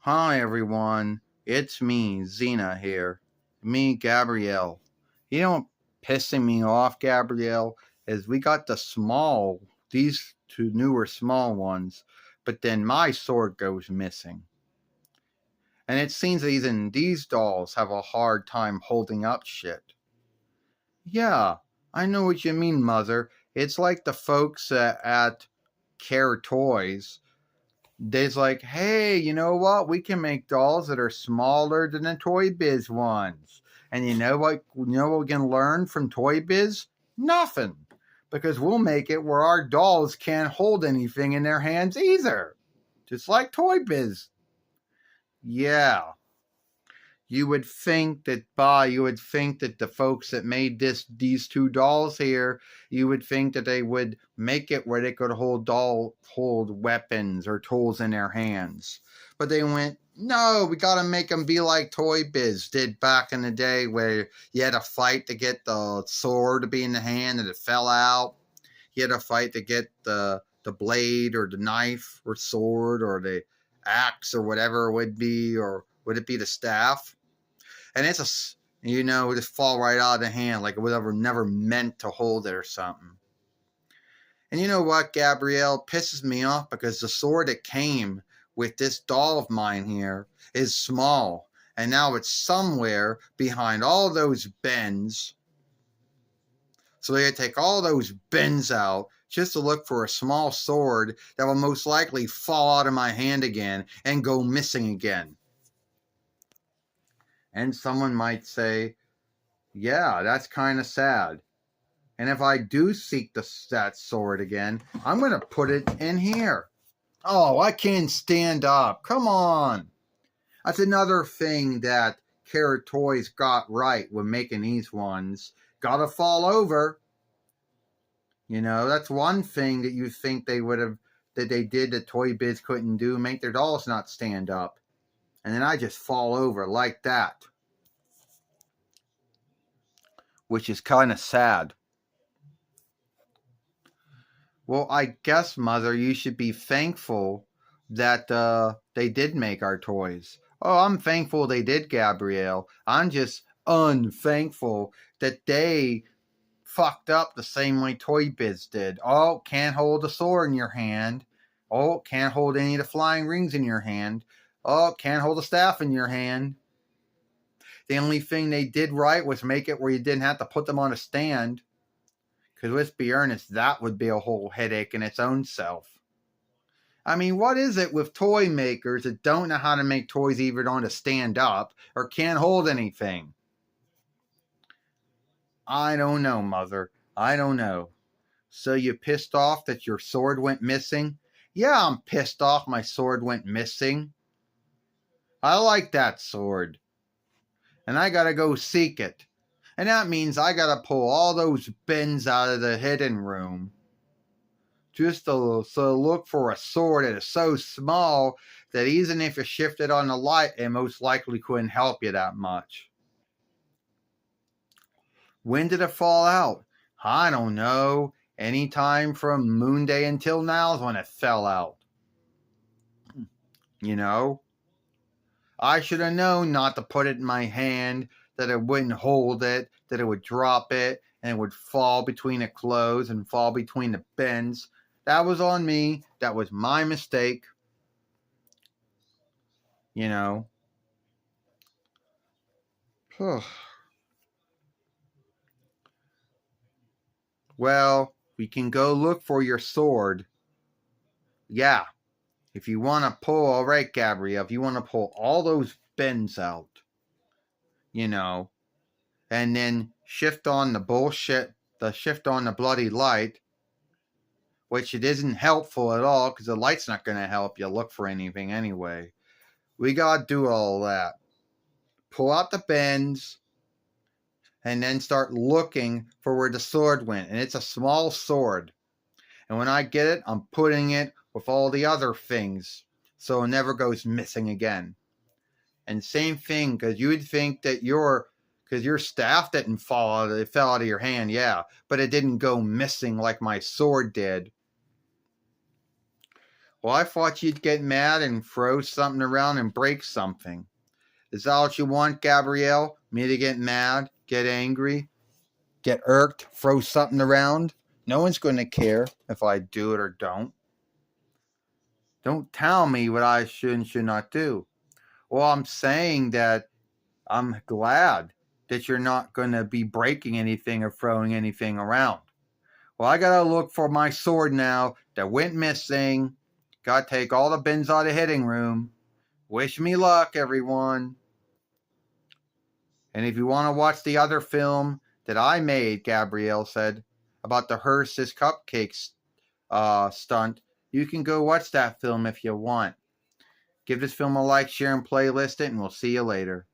Hi everyone, it's me, XENA here. Me, Gabrielle. You know what pissing me off, Gabrielle, is we got these two newer small ones, but then my sword goes missing. And it seems that even these dolls have a hard time holding up shit. Yeah, I know what you mean, Mother. It's like the folks at Care Toys. They's like, hey, you know what? We can make dolls that are smaller than the Toy Biz ones. And you know what we can learn from Toy Biz? Nothing. Because we'll make it where our dolls can't hold anything in their hands either. Just like Toy Biz. Yeah. You would think that the folks that made these two dolls here, you would think that they would make it where they could hold weapons or tools in their hands. But they went, no, we got to make them be like Toy Biz did back in the day, where you had to fight to get the sword to be in the hand and it fell out. You had to fight to get the blade or the knife or sword or the axe or whatever it would be, or would it be the staff? And just fall right out of the hand like it was never meant to hold it or something. And you know what, Gabrielle, pisses me off because the sword that came with this doll of mine here is small, and now it's somewhere behind all those bends. So they had to take all those bends out just to look for a small sword that will most likely fall out of my hand again and go missing again. And someone might say, yeah, that's kind of sad. And if I do seek that sword again, I'm going to put it in here. Oh, I can't stand up. Come on. That's another thing that Cara Toys got right when making these ones. Gotta fall over. That's one thing that you think that they did that Toy Biz couldn't do, make their dolls not stand up. And then I just fall over like that. Which is kind of sad. Well, I guess, Mother, you should be thankful that they did make our toys. Oh, I'm thankful they did, Gabrielle. I'm just unthankful that they fucked up the same way Toy Biz did. Oh, can't hold a sword in your hand. Oh, can't hold any of the flying rings in your hand. Oh, can't hold a staff in your hand. The only thing they did right was make it where you didn't have to put them on a stand. Because let's be earnest, that would be a whole headache in its own self. I mean, what is it with toy makers that don't know how to make toys even on to stand up or can't hold anything? I don't know, Mother. I don't know. So you pissed off that your sword went missing? Yeah, I'm pissed off my sword went missing. I like that sword. And I gotta go seek it. And that means I gotta pull all those bins out of the hidden room just to look for a sword that is so small that even if you shift it on the light, it most likely couldn't help you that much. When did it fall out? I don't know. Anytime from Moon Day until now is when it fell out. You know? I should have known not to put it in my hand, that it wouldn't hold it, that it would drop it, and it would fall between the clothes and fall between the bins. That was on me. That was my mistake. You know. Well, we can go look for your sword. Yeah. If you want to pull, all right, Gabrielle, if you want to pull all those bins out, and then shift on shift on the bloody light, which it isn't helpful at all because the light's not going to help you look for anything anyway. We got to do all that. Pull out the bins and then start looking for where the sword went. And it's a small sword. And when I get it, I'm putting it with all the other things so it never goes missing again. And same thing, because you would think that because your staff didn't fall out, it fell out of your hand, yeah, but it didn't go missing like my sword did. Well, I thought you'd get mad and throw something around and break something. Is that what you want, Gabrielle? Me to get mad, get angry, get irked, throw something around? No one's going to care if I do it or don't. Don't tell me what I should and should not do. Well, I'm saying that I'm glad that you're not going to be breaking anything or throwing anything around. Well, I got to look for my sword now that went missing. Got to take all the bins out of the hitting room. Wish me luck, everyone. And if you want to watch the other film that I made, Gabrielle said, about the Hearst's cupcakes stunt, you can go watch that film if you want. Give this film a like, share, and playlist it, and we'll see you later.